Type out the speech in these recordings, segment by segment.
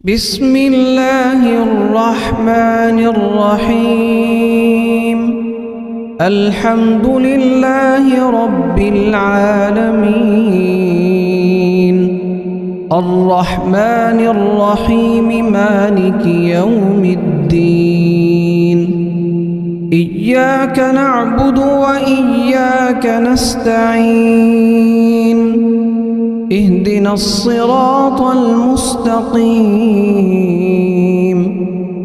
بسم الله الرحمن الرحيم. الحمد لله رب العالمين، الرحمن الرحيم، مالك يوم الدين. إياك نعبد وإياك نستعين، اهدنا الصراط المستقيم،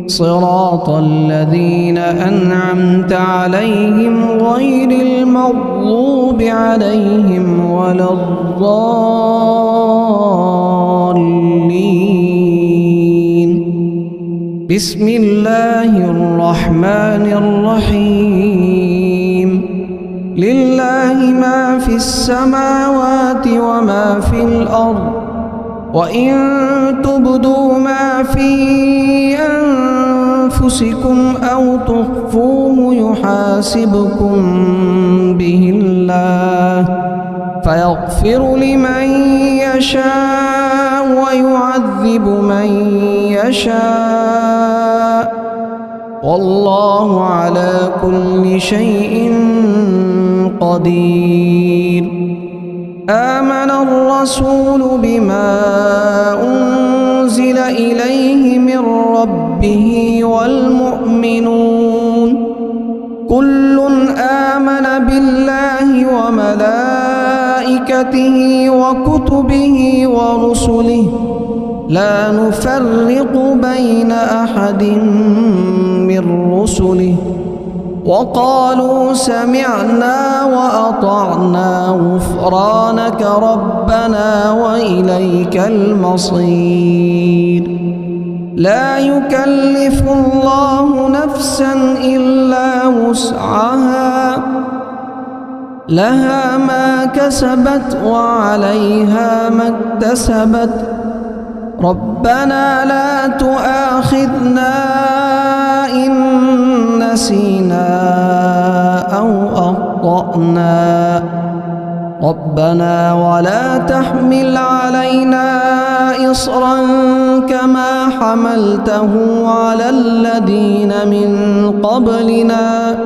صراط الذين أنعمت عليهم غير المغضوب عليهم ولا الضالين. بسم الله الرحمن الرحيم. لله ما في السماوات وما في الأرض، وإن تبدوا ما في أنفسكم أو تخفوه يحاسبكم به الله، فيغفر لمن يشاء ويعذب من يشاء، والله على كل شيء قدير. آمن الرسول بما أنزل إليه من ربه والمؤمنون كل آمن بالله وملائكته وكتبه ورسله، لا نفرق بين أحد من رسله، وقالوا سمعنا وأطعنا غفرانك ربنا وإليك المصير. لا يكلف الله نفسا إلا وسعها، لها ما كسبت وعليها ما اكتسبت. ربنا لا تؤاخذنا إن نسينا أو أخطأنا، ربنا ولا تحمل علينا إصرا كما حملته على الذين من قبلنا،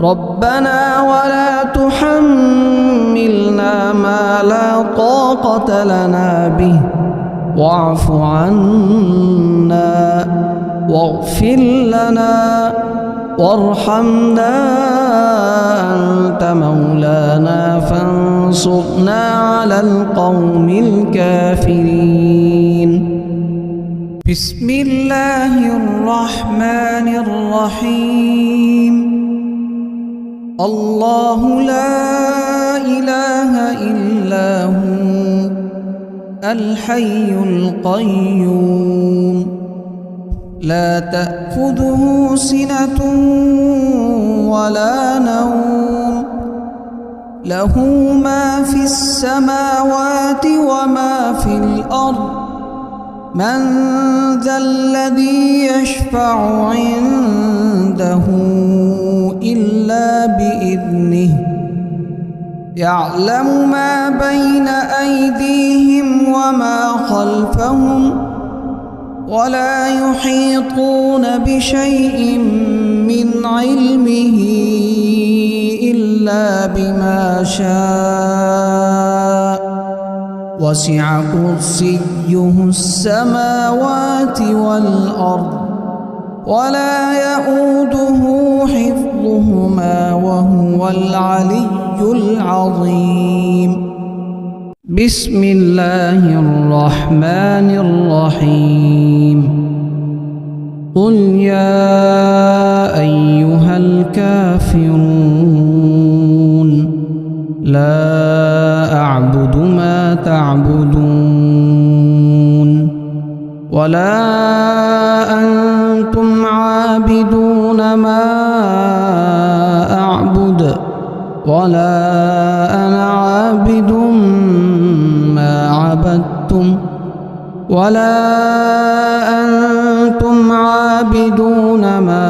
ربنا ولا تحملنا ما لا طاقة لنا به، واعف عنا واغفر لنا وارحمنا، أنت مولانا فانصرنا على القوم الكافرين. بسم الله الرحمن الرحيم. الله لا إله إلا هو الحي القيوم، لا تأخذه سنة ولا نوم، له ما في السماوات وما في الأرض. من ذا الذي يشفع عنده إلا بإذنه، يعلم ما بين أيديهم وما خلفهم، ولا يحيطون بشيء من علمه إلا بما شاء، وسع كرسيه السماوات والأرض، ولا يؤوده حفظهما وهو العلي العظيم. بسم الله الرحمن الرحيم. قل يا أيها الكافرون لا أعبد ما تعبدون، ولا أنتم عابدون ما أعبد، ولا أنا عابد ما عبدتم، ولا أنتم عابدون ما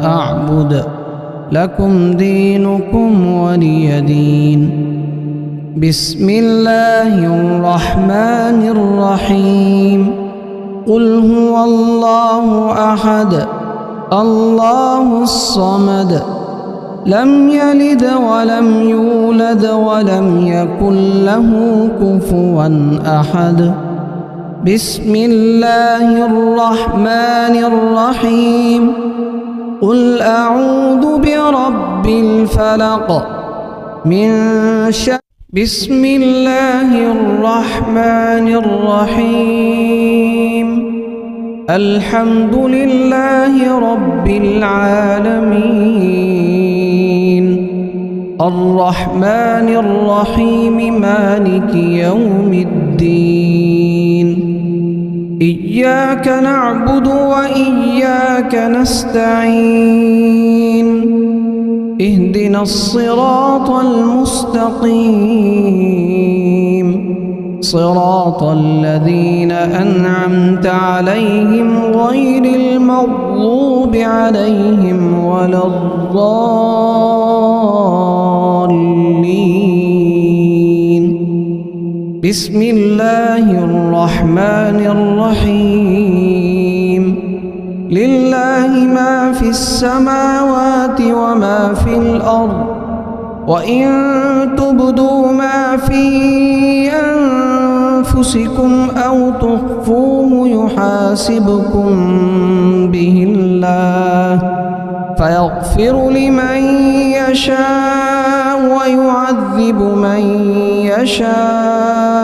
أعبد، لكم دينكم ولي دين. بسم الله الرحمن الرحيم قل هو الله أحد الله الصمد لم يلد ولم يولد ولم يكن له كفوا أحد بسم الله الرحمن الرحيم قل أعوذ برب الفلق من شر بسم الله الرحمن الرحيم الحمد لله رب العالمين الرحمن الرحيم مالك يوم الدين إياك نعبد وإياك نستعين اهدنا الصراط المستقيم صراط الذين أنعمت عليهم غير المغضوب عليهم ولا الضالين بسم الله الرحمن الرحيم لله ما في السماوات وما في الأرض وإن تبدوا ما في أنفسكم أو تخفوه يحاسبكم به الله فيغفر لمن يشاء ويعذب من يشاء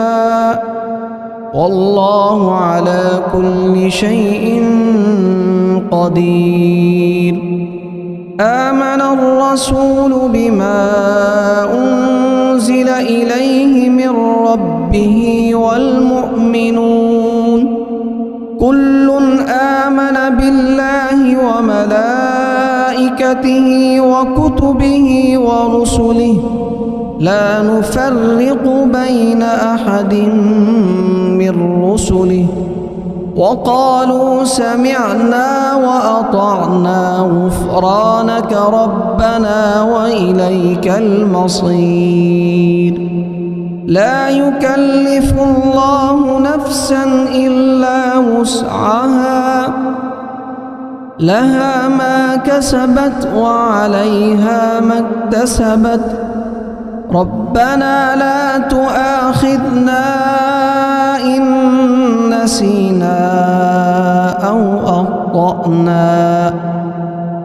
والله على كل شيء قدير آمن الرسول بما أنزل إليه من ربه والمؤمنون كل آمن بالله وملائكته وكتبه ورسله لا نفرق بين أحد من رسله وقالوا سمعنا وأطعنا غفرانك ربنا وإليك المصير لا يكلف الله نفسا إلا وسعها لها ما كسبت وعليها ما اكتسبت ربنا لا تؤاخذنا إن نسينا أو أخطأنا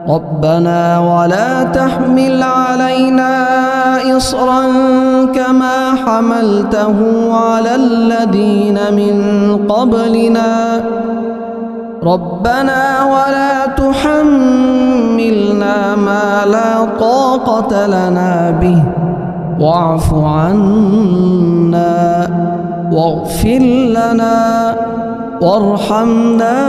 ربنا ولا تحمل علينا إصرا كما حملته على الذين من قبلنا ربنا ولا تحملنا ما لا طاقة لنا به واعف عنا واغفر لنا وارحمنا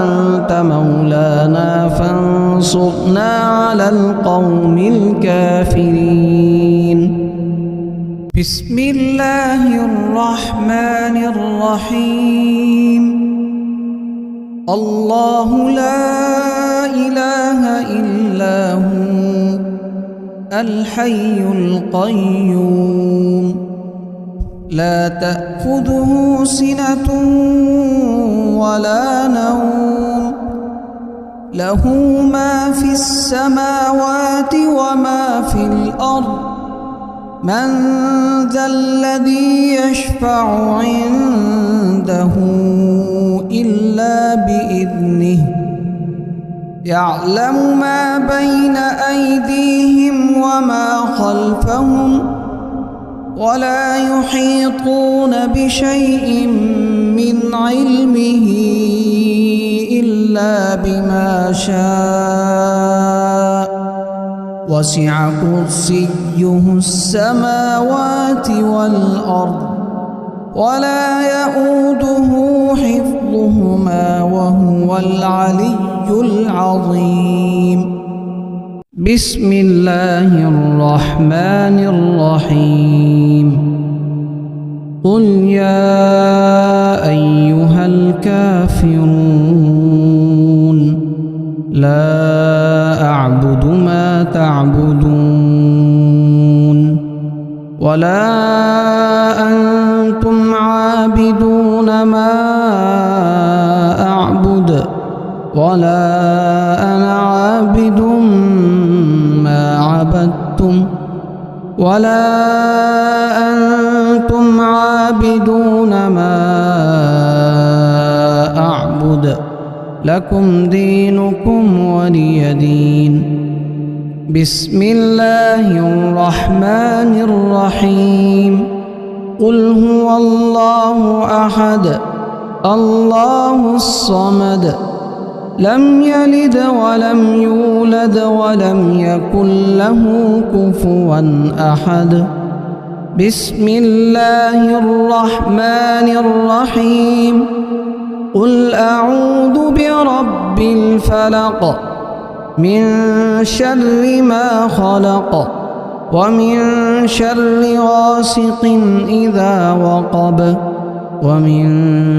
أنت مولانا فانصرنا على القوم الكافرين بسم الله الرحمن الرحيم الله لا إله إلا هو الحي القيوم لا تأخذه سنة ولا نوم له ما في السماوات وما في الأرض من ذا الذي يشفع عنده إلا بإذنه يعلم ما بين أيديهم وما خلفهم ولا يحيطون بشيء من علمه إلا بما شاء وسع كرسيه السماوات والأرض ولا يؤوده حفظهما وهو العلي العظيم بسم الله الرحمن الرحيم قل يا أيها الكافرون لا أعبد ما تعبدون ولا أنتم عابدون ما أعبد ولا أنا عابد ما عبدتم ولا أنتم عابدون ما أعبد لكم دينكم ولي دين. بسم الله الرحمن الرحيم. قل هو الله أحد الله الصمد لم يلد ولم يولد ولم يكن له كفوا أحد. بسم الله الرحمن الرحيم. قل أعوذ برب الفلق من شر ما خلق ومن شر غاسق إذا وقب ومن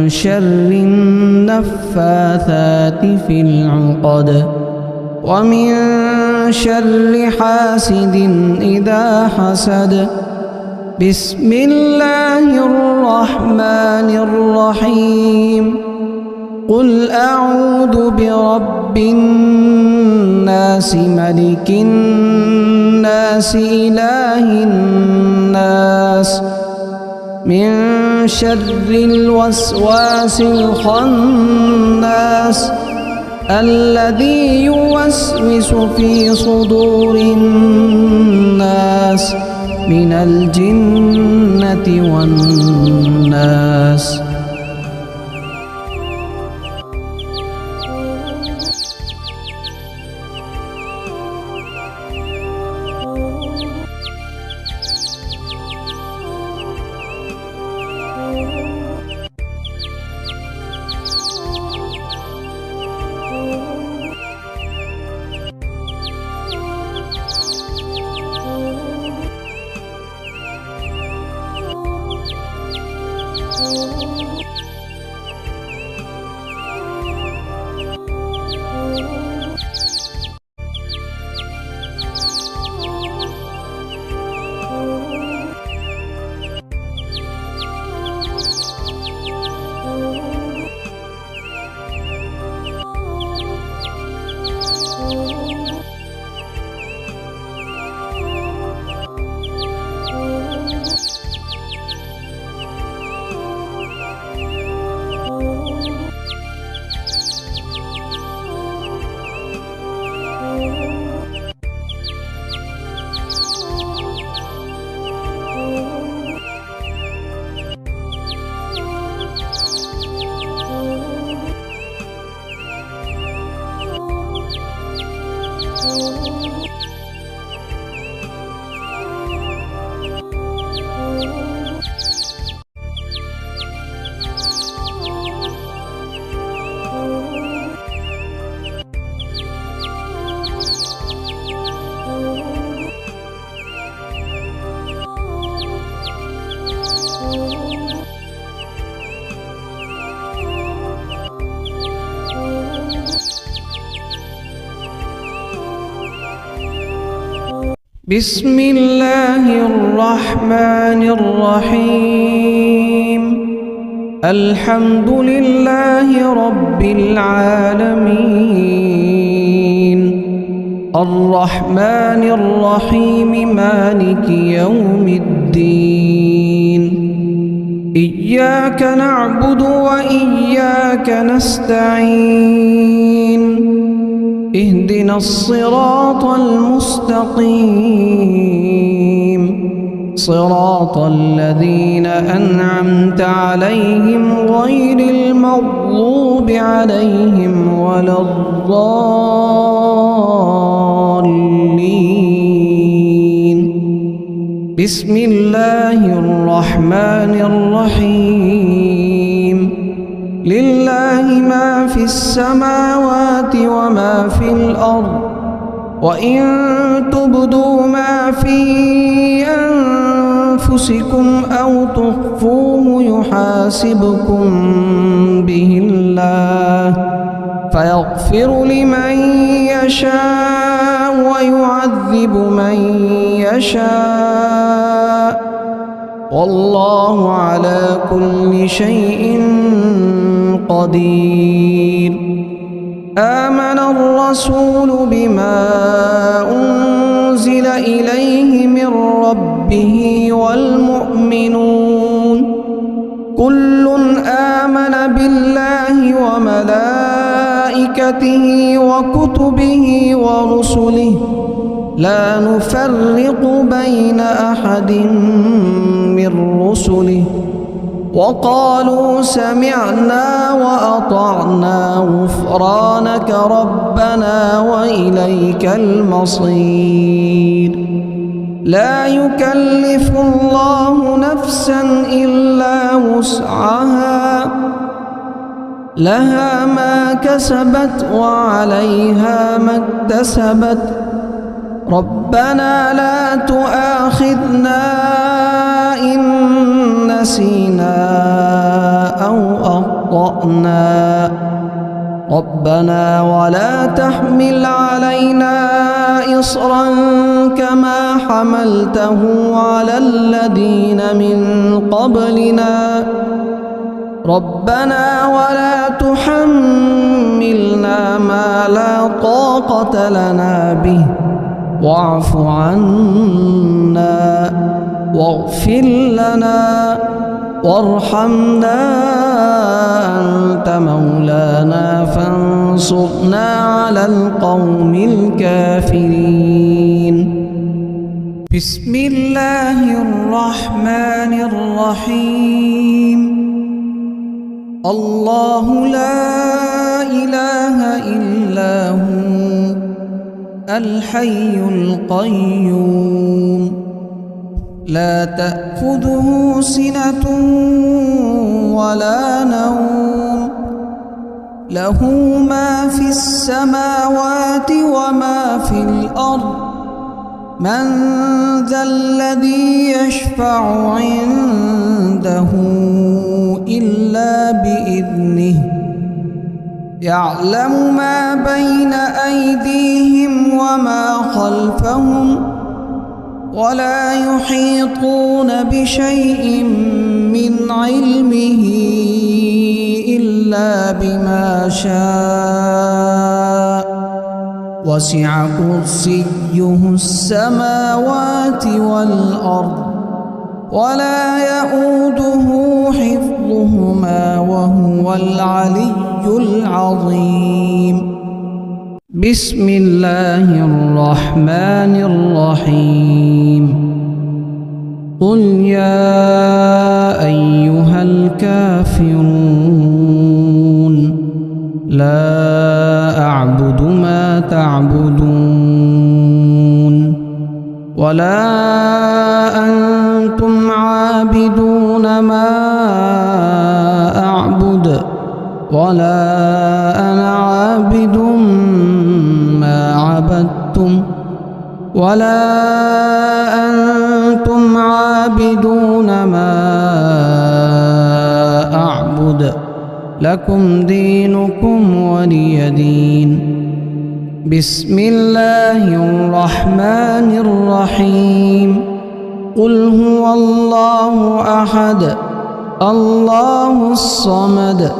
شر النفاثات في العقد ومن شر حاسد إذا حسد. بسم الله الرحمن الرحيم. قل أعوذ برب الناس ملك الناس إله الناس من شر الوسواس الخناس الذي يوسوس في صدور الناس من الجنة والناس. بسم الله الرحمن الرحيم. الحمد لله رب العالمين الرحمن الرحيم مالك يوم الدين. إياك نعبد وإياك نستعين. اهدنا الصراط المستقيم صراط الذين أنعمت عليهم غير المغضوب عليهم ولا الضالين. بسم الله الرحمن الرحيم. لله ما في السماوات وما في الأرض وإن تبدوا ما في أنفسكم أو تخفوه يحاسبكم به الله فيغفر لمن يشاء ويعذب من يشاء والله على كل شيء قدير. آمن الرسول بما أنزل إليه من ربه والمؤمنون كل آمن بالله وملائكته وكتبه ورسله لا نفرق بين أحد من رسله وقالوا سمعنا وأطعنا غفرانك ربنا وإليك المصير. لا يكلف الله نفسا إلا وسعها لها ما كسبت وعليها ما اكتسبت ربنا لا تؤاخذنا إن نسينا أو أخطأنا ربنا ولا تحمل علينا إصرا كما حملته على الذين من قبلنا ربنا ولا تحملنا ما لا طاقة لنا به واعف عنا واغفر لنا وارحمنا أنت مولانا فانصرنا على القوم الكافرين. بسم الله الرحمن الرحيم. الله لا إله إلا هو الحي القيوم لا تأخذه سنة ولا نوم له ما في السماوات وما في الأرض من ذا الذي يشفع عنده إلا بإذنه يعلم ما بين أيديهم وما خلفهم ولا يحيطون بشيء من علمه إلا بما شاء وسع كرسيه السماوات والأرض ولا يؤوده حفظهما وهو العلي العظيم. بسم الله الرحمن الرحيم. قل يا أيها الكافرون لا أعبد ما تعبدون ولا أنتم عابدون ما أعبد ولا أنا عابد ما عبدتم ولا أنتم عابدون ما أعبد لكم دينكم ولي دين. بسم الله الرحمن الرحيم. قل هو الله أحد الله الصمد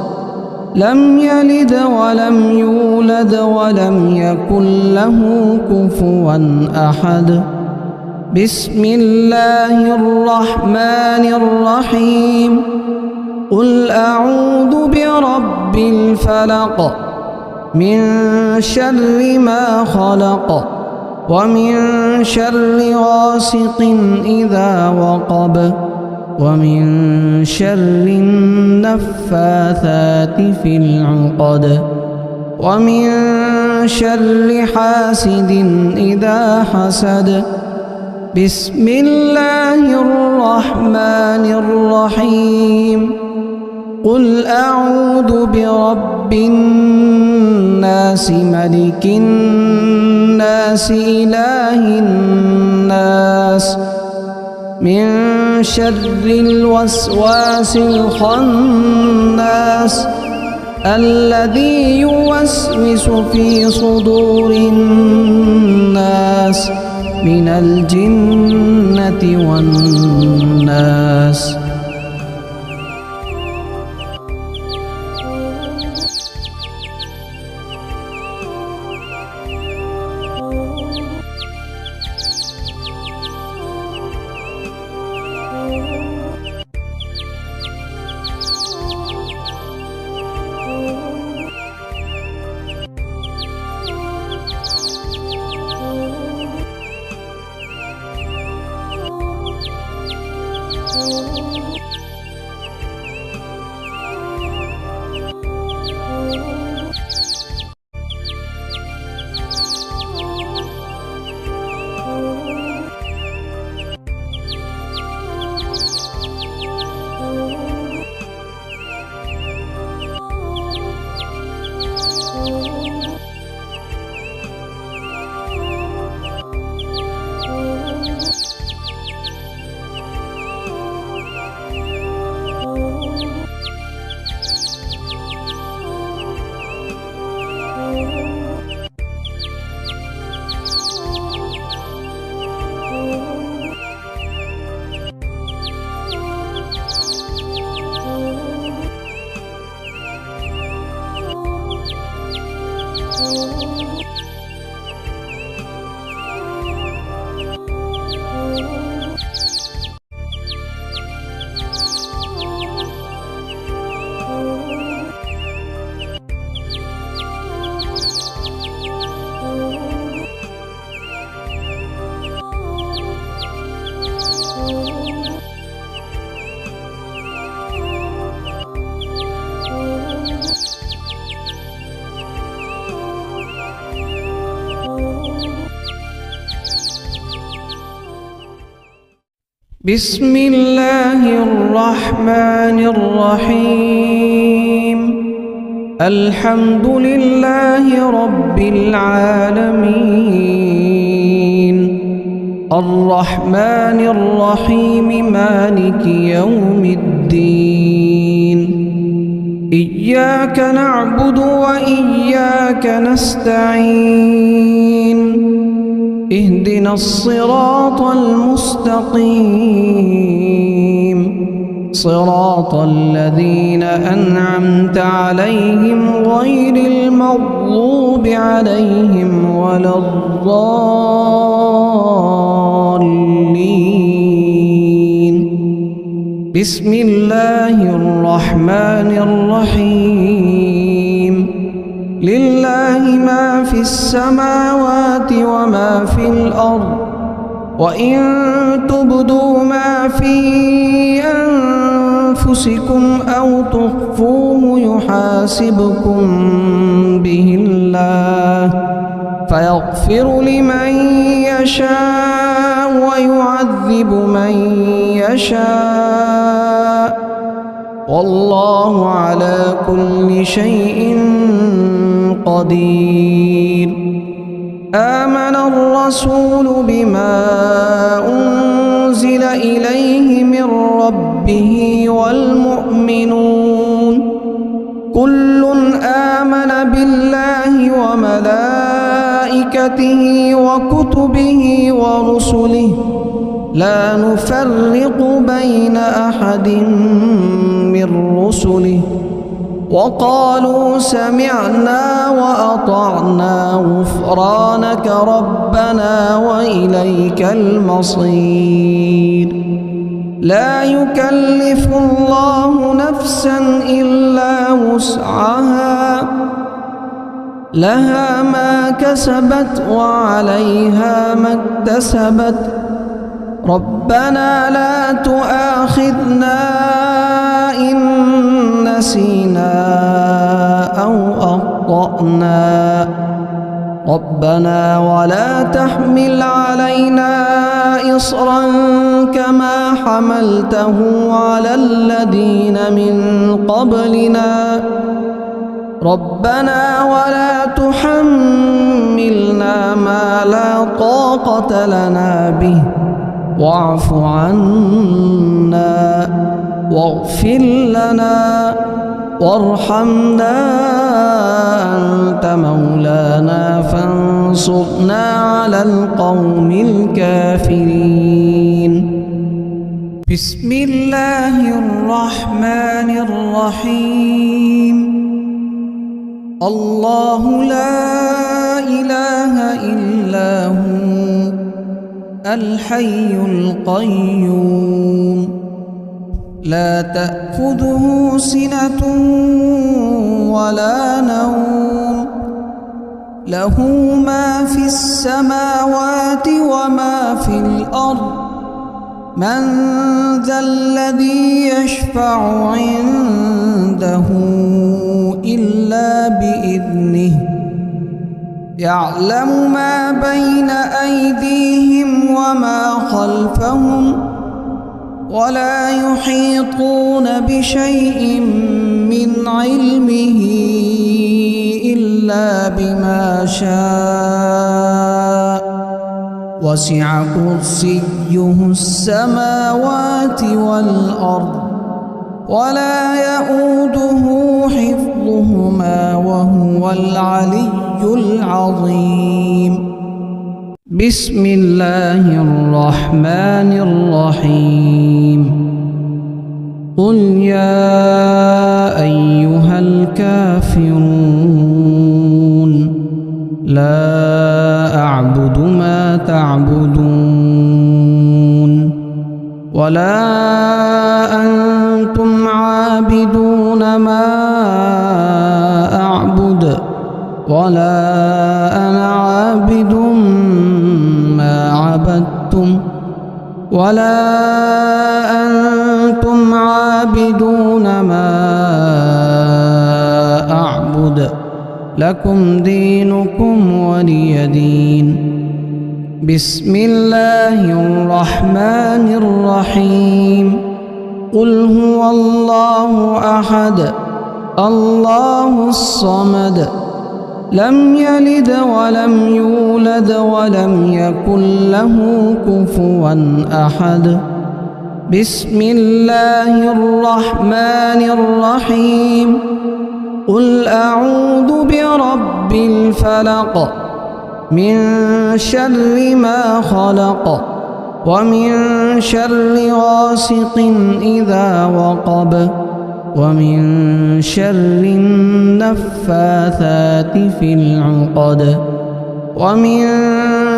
لم يلد ولم يولد ولم يكن له كفوا أحد. بسم الله الرحمن الرحيم. قل أعوذ برب الفلق من شر ما خلق ومن شر غاسق إذا وقب ومن شر النفاثات في العقد ومن شر حاسد إذا حسد. بسم الله الرحمن الرحيم. قل أعوذ برب الناس ملك الناس إله الناس من شر الوسواس الخناس الذي يوسوس في صدور الناس من الجنة والناس. بسم الله الرحمن الرحيم. الحمد لله رب العالمين، الرحمن الرحيم، مالك يوم الدين. إياك نعبد وإياك نستعين، اهدنا الصراط المستقيم، صراط الذين أنعمت عليهم غير المغضوب عليهم ولا الضالين. بسم الله الرحمن الرحيم. لله ما في السماوات وما في الأرض، وإن تبدوا ما في أنفسكم أو تخفوه يحاسبكم به الله، فيغفر لمن يشاء ويعذب من يشاء، والله على كل شيء قدير. آمن الرسول بما أنزل إليه من ربه والمؤمنون كل آمن بالله وملائكته وكتبه ورسله لا نفرق بين أحد من رسله، وقالوا سمعنا وأطعنا غفرانك ربنا وإليك المصير. لا يكلف الله نفسا إلا وسعها، لها ما كسبت وعليها ما اكتسبت. ربنا لا تؤاخذنا إن نسينا أو أخطأنا، ربنا ولا تحمل علينا إصرا كما حملته على الذين من قبلنا، ربنا ولا تحملنا ما لا طاقة لنا به، واعف عنا واغفر لنا وارحمنا أنت مولانا فانصرنا على القوم الكافرين. بسم الله الرحمن الرحيم. الله لا إله إلا هو الحي القيوم لا تأخذه سنة ولا نوم له ما في السماوات وما في الأرض من ذا الذي يشفع عنده إلا بإذنه يعلم ما بين أيديهم وما خلفهم ولا يحيطون بشيء من علمه إلا بما شاء وسع كرسيه السماوات والأرض ولا يؤوده حفظهما وهو العلي العظيم. بسم الله الرحمن الرحيم. قل يا أيها الكافرون لا أعبد ما تعبدون ولا أنتم عابدون ما أعبد ولا أنا عابد ما عبدتم ولا أنتم عابدون ما أعبد لكم دينكم ولي دين. بسم الله الرحمن الرحيم. قل هو الله أحد الله الصمد لم يلد ولم يولد ولم يكن له كفوا أحد. بسم الله الرحمن الرحيم. قل أعوذ برب الفلق من شر ما خلق ومن شر غاسق إذا وقب ومن شر النفاثات في العقد ومن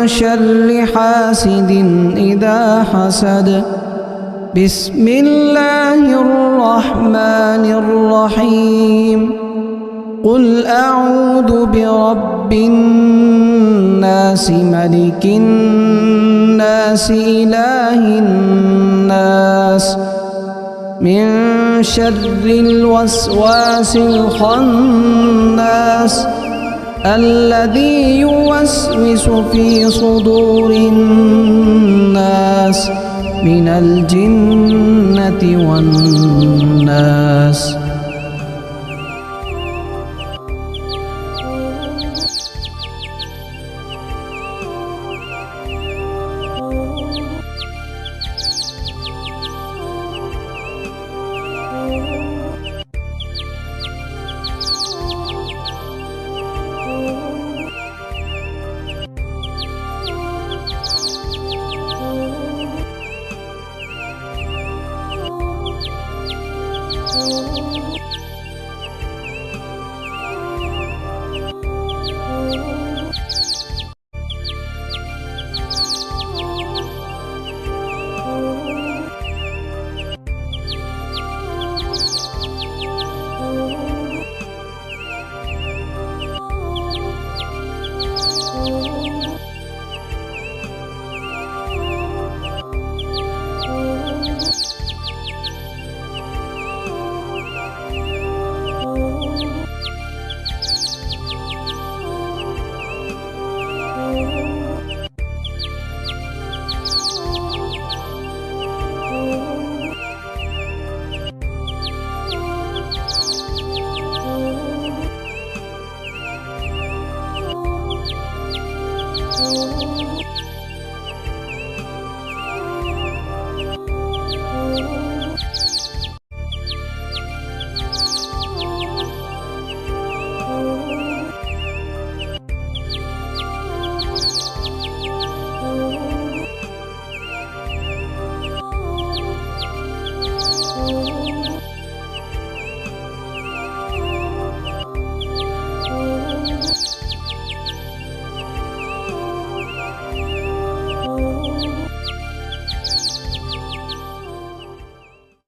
شر حاسد إذا حسد. بسم الله الرحمن الرحيم. قل أعوذ برب الناس ملك الناس إله الناس من شر الوسواس الخناس الذي يوسوس في صدور الناس من الجنة والناس. Oh.